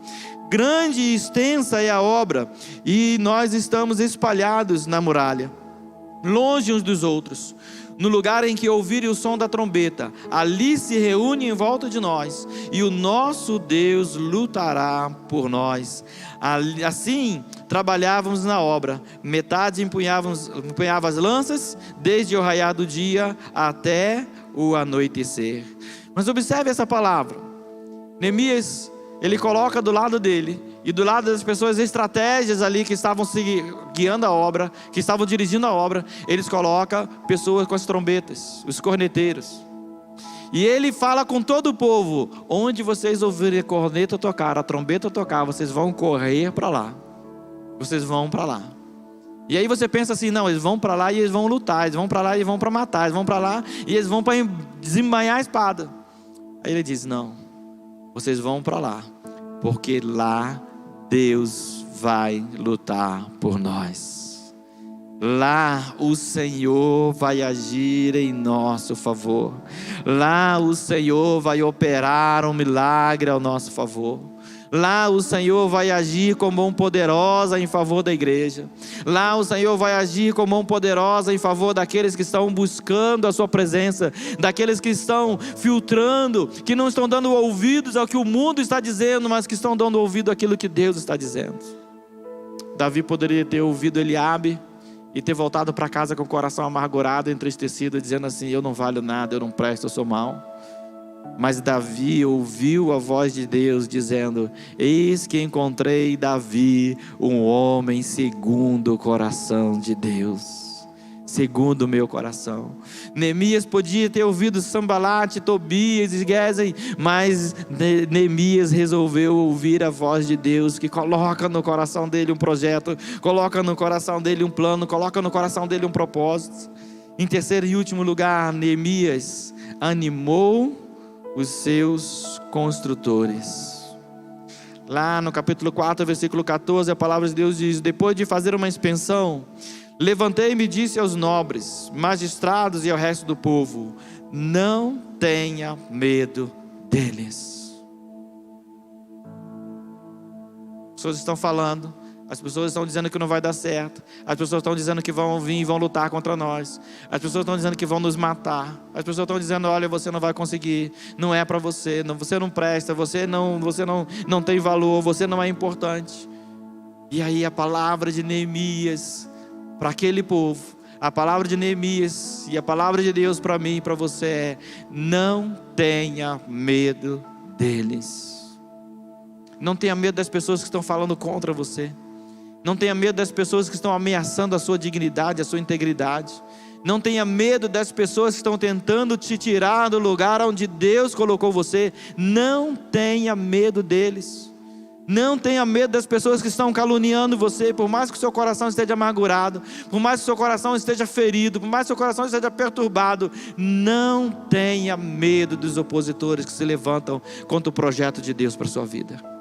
grande e extensa é a obra, e nós estamos espalhados na muralha, longe uns dos outros. No lugar em que ouvirem o som da trombeta, ali se reúnem em volta de nós, e o nosso Deus lutará por nós. Assim trabalhávamos na obra, metade empunhava as lanças, desde o raiar do dia até o anoitecer. Mas observe essa palavra. Neemias, ele coloca do lado dele e do lado das pessoas estratégias ali que estavam guiando a obra, que estavam dirigindo a obra. Eles colocam pessoas com as trombetas, os corneteiros. E ele fala com todo o povo: onde vocês ouvirem a corneta tocar, a trombeta tocar, vocês vão correr para lá. Vocês vão para lá. E aí você pensa assim: não, eles vão para lá e eles vão lutar, eles vão para lá e vão para matar, eles vão para lá e eles vão para desembainhar a espada. Aí ele diz: não, vocês vão para lá, porque lá Deus vai lutar por nós. Lá o Senhor vai agir em nosso favor. Lá o Senhor vai operar um milagre ao nosso favor. Lá o Senhor vai agir como mão poderosa em favor da igreja. Lá o Senhor vai agir como mão poderosa em favor daqueles que estão buscando a sua presença, daqueles que estão filtrando, que não estão dando ouvidos ao que o mundo está dizendo, mas que estão dando ouvido àquilo que Deus está dizendo. Davi poderia ter ouvido Eliabe e ter voltado para casa com o coração amargurado, entristecido, dizendo assim: eu não valho nada, eu não presto, eu sou mau. Mas Davi ouviu a voz de Deus dizendo: eis que encontrei Davi, um homem segundo o coração de Deus, segundo o meu coração. Neemias podia ter ouvido Sambalate, Tobias e Gesem, mas Neemias resolveu ouvir a voz de Deus, que coloca no coração dele um projeto, coloca no coração dele um plano, coloca no coração dele um propósito. Em terceiro e último lugar, Neemias animou os seus construtores. Lá no capítulo 4, versículo 14, a palavra de Deus diz: depois de fazer uma inspeção, levantei-me e disse aos nobres, magistrados e ao resto do povo: não tenha medo deles. As pessoas estão falando, as pessoas estão dizendo que não vai dar certo, as pessoas estão dizendo que vão vir e vão lutar contra nós, as pessoas estão dizendo que vão nos matar, as pessoas estão dizendo: olha, você não vai conseguir, não é para você, você não presta, você não tem valor, você não é importante. E aí a palavra de Neemias para aquele povo, a palavra de Neemias e a palavra de Deus para mim e para você é: não tenha medo deles. Não tenha medo das pessoas que estão falando contra você. Não tenha medo das pessoas que estão ameaçando a sua dignidade, a sua integridade. Não tenha medo das pessoas que estão tentando te tirar do lugar onde Deus colocou você. Não tenha medo deles. Não tenha medo das pessoas que estão caluniando você. Por mais que o seu coração esteja amargurado, por mais que o seu coração esteja ferido, por mais que o seu coração esteja perturbado, não tenha medo dos opositores que se levantam contra o projeto de Deus para a sua vida.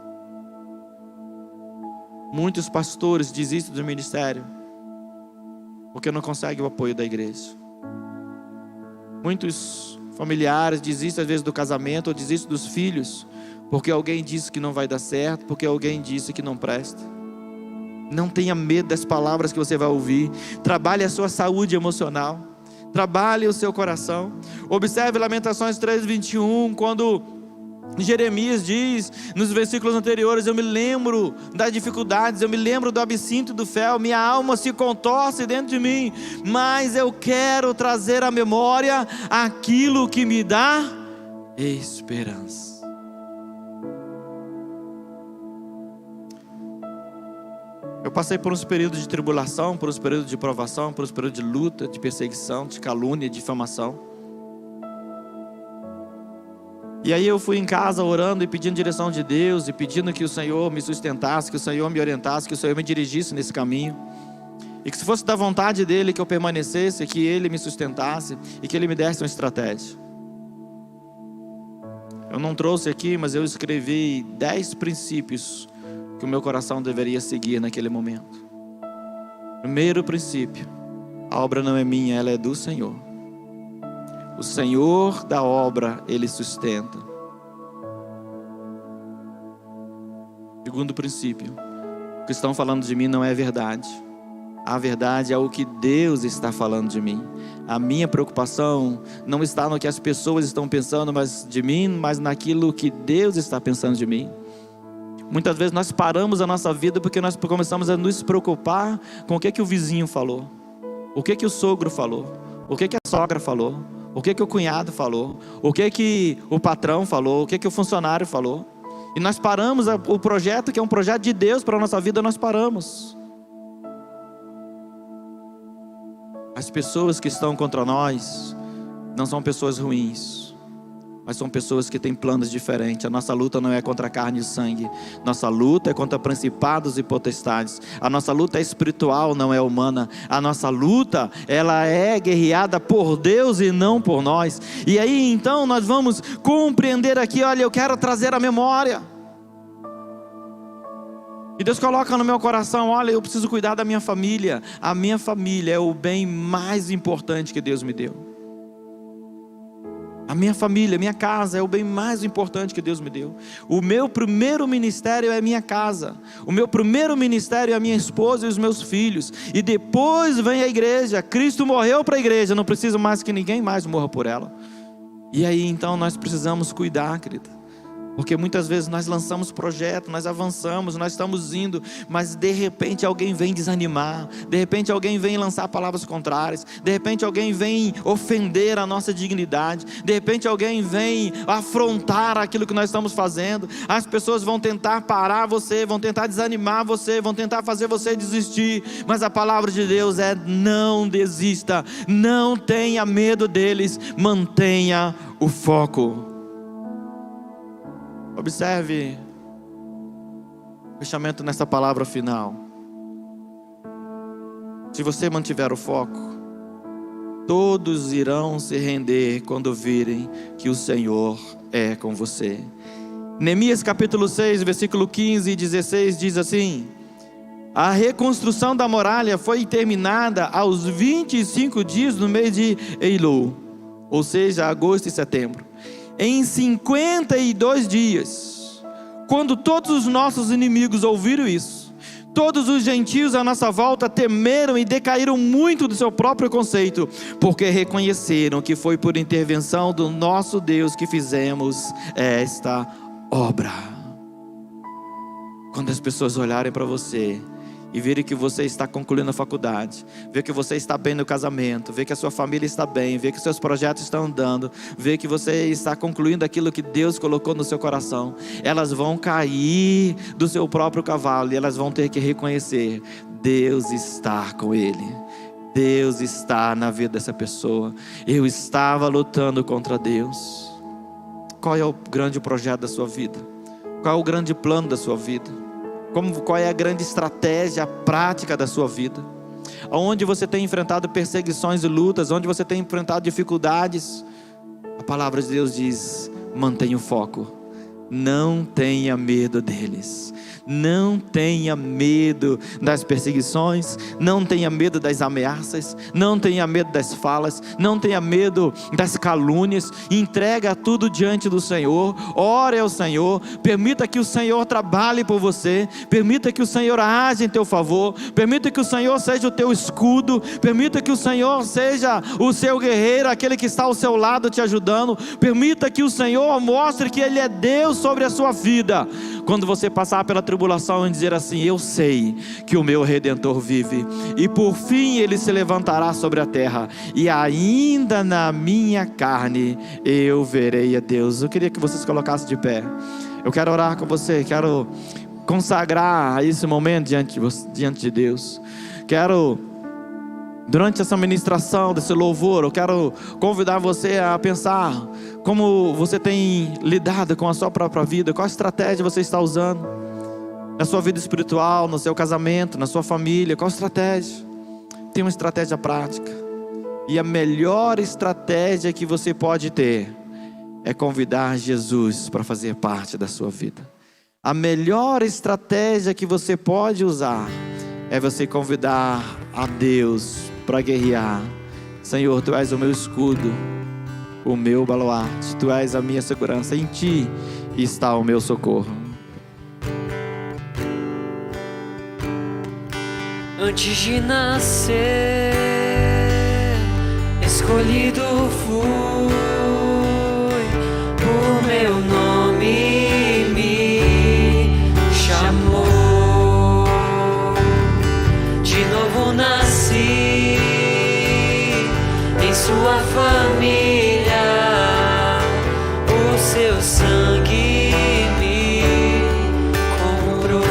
Muitos pastores desistem do ministério porque não conseguem o apoio da igreja. Muitos familiares desistem às vezes do casamento, ou desistem dos filhos porque alguém disse que não vai dar certo, porque alguém disse que não presta. Não tenha medo das palavras que você vai ouvir. Trabalhe a sua saúde emocional, trabalhe o seu coração. Observe Lamentações 3:21, quando Jeremias diz nos versículos anteriores: eu me lembro das dificuldades, eu me lembro do absinto e do fel, minha alma se contorce dentro de mim, mas eu quero trazer à memória aquilo que me dá esperança. Eu passei por uns períodos de tribulação, por uns períodos de provação, por uns períodos de luta, de perseguição, de calúnia, de difamação. E aí eu fui em casa orando e pedindo direção de Deus, e pedindo que o Senhor me sustentasse, que o Senhor me orientasse, que o Senhor me dirigisse nesse caminho, e que se fosse da vontade dEle que eu permanecesse, que Ele me sustentasse e que Ele me desse uma estratégia. Eu não trouxe aqui, mas eu escrevi 10 princípios que o meu coração deveria seguir naquele momento. Primeiro princípio: a obra não é minha, ela é do Senhor. o Senhor da obra, Ele sustenta. Segundo princípio, o que estão falando de mim não é verdade. A verdade é o que Deus está falando de mim. A minha preocupação não está no que as pessoas estão pensando de mim, mas naquilo que Deus está pensando de mim. Muitas vezes nós paramos a nossa vida porque nós começamos a nos preocupar com o que o vizinho falou, o que o sogro falou, o que a sogra falou, o que o cunhado falou, o que o patrão falou, o que o funcionário falou. E nós paramos o projeto que é um projeto de Deus para a nossa vida, nós paramos. As pessoas que estão contra nós não são pessoas ruins, mas são pessoas que têm planos diferentes. A nossa luta não é contra carne e sangue. Nossa luta é contra principados e potestades. A nossa luta é espiritual, não é humana. A nossa luta, ela é guerreada por Deus e não por nós. E aí então nós vamos compreender aqui, olha, eu quero trazer a memória. E Deus coloca no meu coração, olha, eu preciso cuidar da minha família. A minha família é o bem mais importante que Deus me deu. A minha família, a minha casa é o bem mais importante que Deus me deu. O meu primeiro ministério é a minha casa. O meu primeiro ministério é a minha esposa e os meus filhos. E depois vem a igreja. Cristo morreu para a igreja, não preciso mais que ninguém mais morra por ela. E aí então nós precisamos cuidar, querida. Porque muitas vezes nós lançamos projeto, nós avançamos, nós estamos indo, mas de repente alguém vem desanimar, de repente alguém vem lançar palavras contrárias, de repente alguém vem ofender a nossa dignidade, de repente alguém vem afrontar aquilo que nós estamos fazendo. As pessoas vão tentar parar você, vão tentar desanimar você, vão tentar fazer você desistir, mas a palavra de Deus é: não desista, não tenha medo deles, mantenha o foco. Observe o fechamento nessa palavra final. Se você mantiver o foco, todos irão se render quando virem que o Senhor é com você. Neemias capítulo 6, versículo 15 e 16 diz assim: a reconstrução da muralha foi terminada aos 25 dias no mês de Elul, ou seja, agosto e setembro. Em 52 dias, quando todos os nossos inimigos ouviram isso, todos os gentios à nossa volta temeram e decaíram muito do seu próprio conceito, porque reconheceram que foi por intervenção do nosso Deus que fizemos esta obra. Quando as pessoas olharem para você e verem que você está concluindo a faculdade, ver que você está bem no casamento, ver que a sua família está bem, ver que seus projetos estão andando, ver que você está concluindo aquilo que Deus colocou no seu coração, elas vão cair do seu próprio cavalo e elas vão ter que reconhecer: Deus está com ele, Deus está na vida dessa pessoa. Eu estava lutando contra Deus. Qual é o grande projeto da sua vida? Qual é o grande plano da sua vida? Qual é a grande estratégia prática da sua vida? Onde você tem enfrentado perseguições e lutas, onde você tem enfrentado dificuldades, a palavra de Deus diz: mantenha o foco, não tenha medo deles. Não tenha medo das perseguições, não tenha medo das ameaças, não tenha medo das falas, não tenha medo das calúnias. Entrega tudo diante do Senhor, ore ao Senhor, permita que o Senhor trabalhe por você, permita que o Senhor age em teu favor, permita que o Senhor seja o teu escudo, permita que o Senhor seja o seu guerreiro, aquele que está ao seu lado te ajudando. Permita que o Senhor mostre que Ele é Deus sobre a sua vida. Quando você passar pela tribulação e dizer assim: eu sei que o meu Redentor vive, e por fim Ele se levantará sobre a terra, e ainda na minha carne eu verei a Deus. Eu queria que vocês colocassem de pé. Eu quero orar com você, quero consagrar esse momento diante de Deus. Quero, durante essa ministração desse louvor, eu quero convidar você a pensar como você tem lidado com a sua própria vida, qual estratégia você está usando na sua vida espiritual, no seu casamento, na sua família. Qual estratégia? Tem uma estratégia prática, e a melhor estratégia que você pode ter é convidar Jesus para fazer parte da sua vida. A melhor estratégia que você pode usar é você convidar a Deus para guerrear. Senhor, Tu és o meu escudo, o meu baluarte, Tu és a minha segurança, em Ti está o meu socorro. Antes de nascer, escolhido fui, por meu nome me chamou. De novo nasci em sua família, o seu sangue me comprou.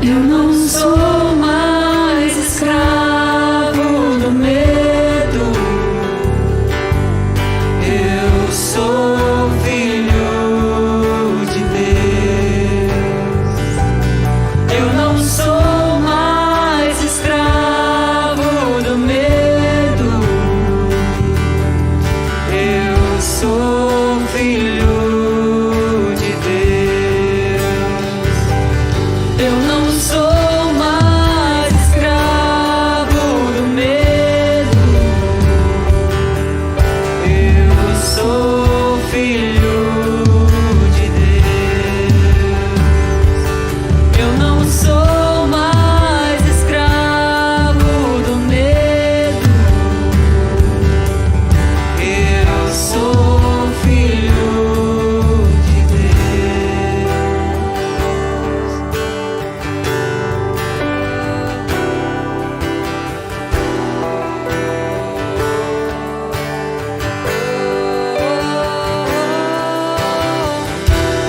Eu não sou mais escravo do medo, eu sou filho de Deus. Eu não sou mais escravo do medo, eu sou filho de Deus. Eu não sou mais escravo do medo, eu sou filho de Deus. Eu não sou mais escravo do medo, eu sou filho de Deus.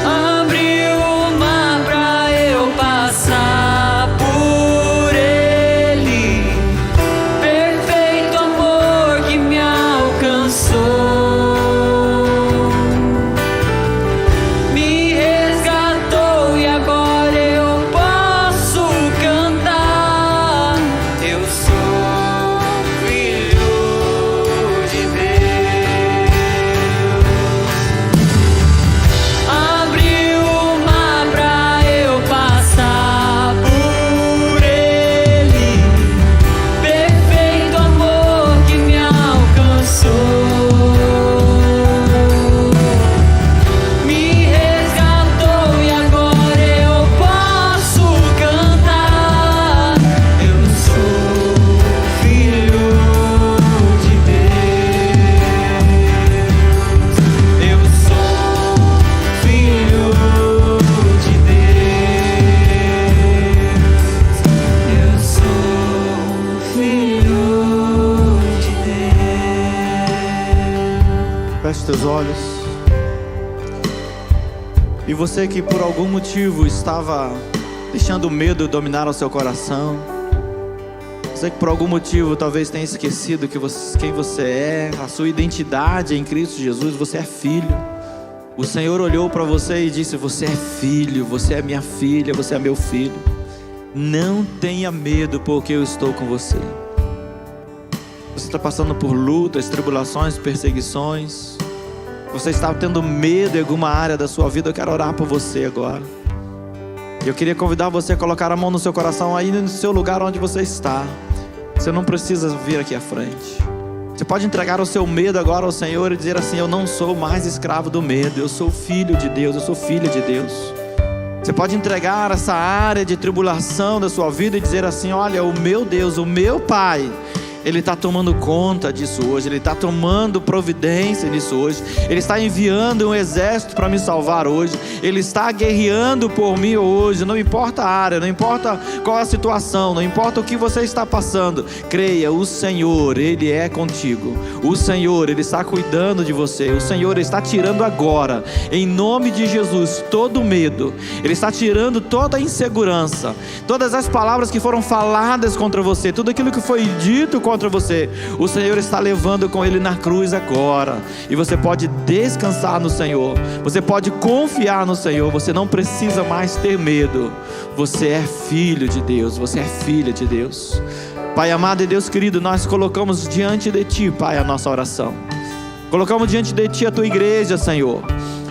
Abriu o mar pra eu passar por ele, perfeito amor que me alcançou, me resgatou e agora eu posso cantar. Eu sou filho de Deus. Abriu o mar pra eu passar por ele, perfeito amor que me alcançou, me resgatou e agora eu posso cantar. Eu sou filho de Deus. Eu sou filho de Deus. Eu sou filho de Deus. Feche teus olhos. E você que por algum motivo estava deixando o medo dominar o seu coração, você que por algum motivo talvez tenha esquecido quem você é, a sua identidade em Cristo Jesus, você é filho. O Senhor olhou para você e disse: você é filho, você é minha filha, você é meu filho. Não tenha medo, porque eu estou com você. Você está passando por lutas, tribulações, perseguições. Você está tendo medo em alguma área da sua vida. Eu quero orar por você agora. Eu queria convidar você a colocar a mão no seu coração, aí no seu lugar onde você está. Você não precisa vir aqui à frente. Você pode entregar o seu medo agora ao Senhor e dizer assim: eu não sou mais escravo do medo, eu sou filho de Deus, eu sou filha de Deus. Você pode entregar essa área de tribulação da sua vida e dizer assim: olha, o meu Deus, o meu Pai, Ele está tomando conta disso hoje, Ele está tomando providência nisso hoje, Ele está enviando um exército para me salvar hoje, Ele está guerreando por mim hoje. Não importa a área, não importa qual a situação, não importa o que você está passando, creia, o Senhor, Ele é contigo. O Senhor, Ele está cuidando de você. O Senhor está tirando agora, em nome de Jesus, todo medo. Ele está tirando toda a insegurança, todas as palavras que foram faladas contra você, tudo aquilo que foi dito contra você, o Senhor está levando com Ele na cruz agora. E você pode descansar no Senhor, você pode confiar no Senhor. Você não precisa mais ter medo. Você é filho de Deus, você é filha de Deus. Pai amado e Deus querido, nós colocamos diante de Ti, Pai, a nossa oração. Colocamos diante de Ti a Tua igreja, Senhor,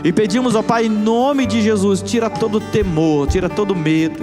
e pedimos, ó Pai, em nome de Jesus, tira todo temor, tira todo medo.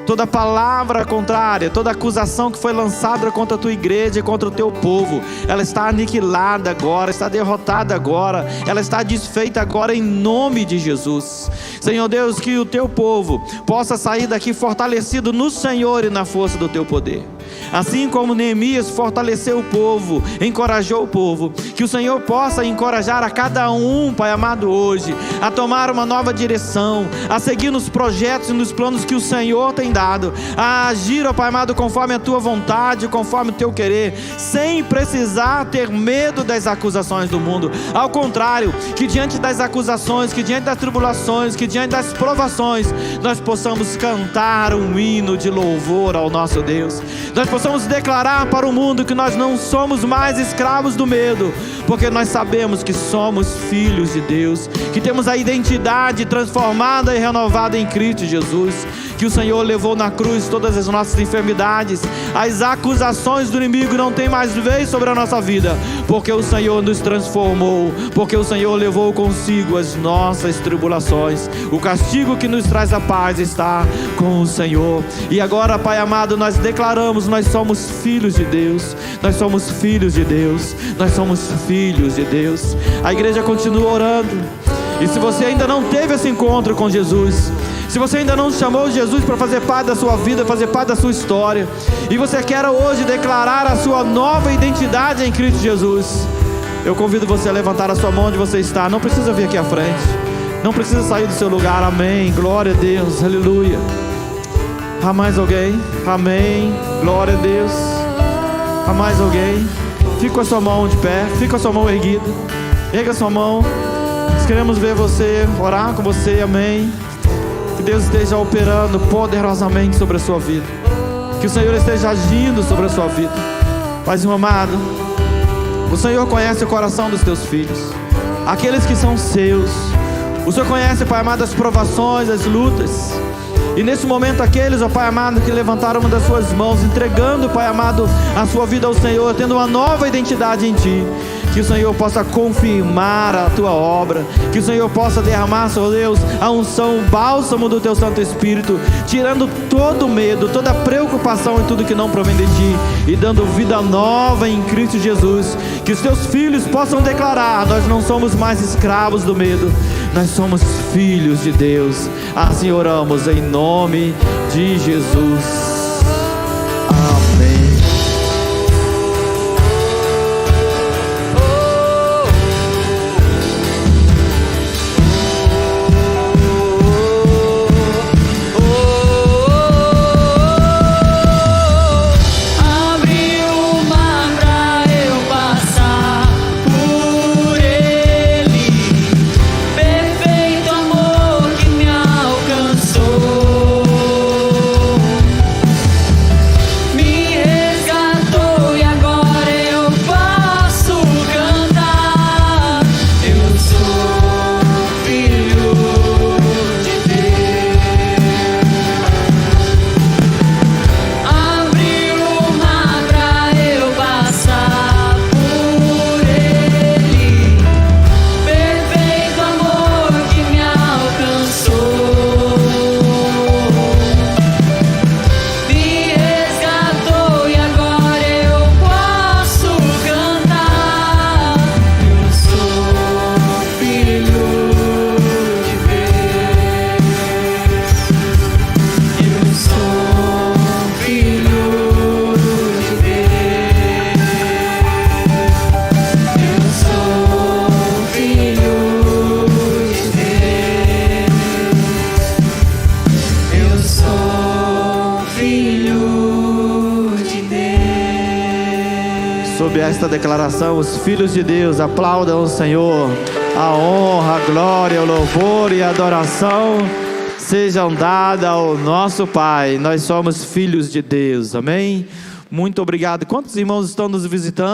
Toda palavra contrária, toda acusação que foi lançada contra a tua igreja e contra o teu povo, ela está aniquilada agora, está derrotada agora, ela está desfeita agora em nome de Jesus. Senhor Deus, que o teu povo possa sair daqui fortalecido no Senhor e na força do teu poder. Assim como Neemias fortaleceu o povo, encorajou o povo, que o Senhor possa encorajar a cada um, Pai amado, hoje, a tomar uma nova direção, a seguir nos projetos e nos planos que o Senhor tem dado, a agir, ó Pai amado, conforme a tua vontade, conforme o teu querer, sem precisar ter medo das acusações do mundo. Ao contrário, que diante das acusações, que diante das tribulações, que diante das provações, nós possamos cantar um hino de louvor ao nosso Deus. Nós possamos declarar para o mundo que nós não somos mais escravos do medo, porque nós sabemos que somos filhos de Deus, que temos a identidade transformada e renovada em Cristo Jesus, que o Senhor levou na cruz todas as nossas enfermidades, as acusações do inimigo não têm mais vez sobre a nossa vida, porque o Senhor nos transformou, porque o Senhor levou consigo as nossas tribulações. O castigo que nos traz a paz está com o Senhor. E agora, Pai amado, nós declaramos: nós somos filhos de Deus, nós somos filhos de Deus, nós somos filhos de Deus. A igreja continua orando, e se você ainda não teve esse encontro com Jesus, se você ainda não chamou Jesus para fazer parte da sua vida, fazer parte da sua história, e você quer hoje declarar a sua nova identidade em Cristo Jesus, eu convido você a levantar a sua mão onde você está. Não precisa vir aqui à frente, não precisa sair do seu lugar. Amém, glória a Deus, aleluia. Há mais alguém? Amém, glória a Deus. Há mais alguém? Fica com a sua mão de pé, fica com a sua mão erguida, erga a sua mão. Nós queremos ver você, orar com você. Amém. Que Deus esteja operando poderosamente sobre a sua vida, que o Senhor esteja agindo sobre a sua vida. Paizinho amado, o Senhor conhece o coração dos teus filhos, aqueles que são seus. O Senhor conhece, Pai amado, as provações, as lutas. E nesse momento aqueles, ó Pai amado, que levantaram uma das suas mãos, entregando, Pai amado, a sua vida ao Senhor, tendo uma nova identidade em Ti, que o Senhor possa confirmar a Tua obra, que o Senhor possa derramar, Senhor Deus, a unção, o bálsamo do Teu Santo Espírito, tirando todo medo, toda preocupação e tudo que não provém de Ti, e dando vida nova em Cristo Jesus. Que os Teus filhos possam declarar: nós não somos mais escravos do medo, nós somos filhos de Deus. Assim oramos em nome de Jesus. Amém. Sob esta declaração, os filhos de Deus aplaudam o Senhor. A honra, a glória, o louvor e a adoração sejam dadas ao nosso Pai. Nós somos filhos de Deus, amém? Muito obrigado. Quantos irmãos estão nos visitando?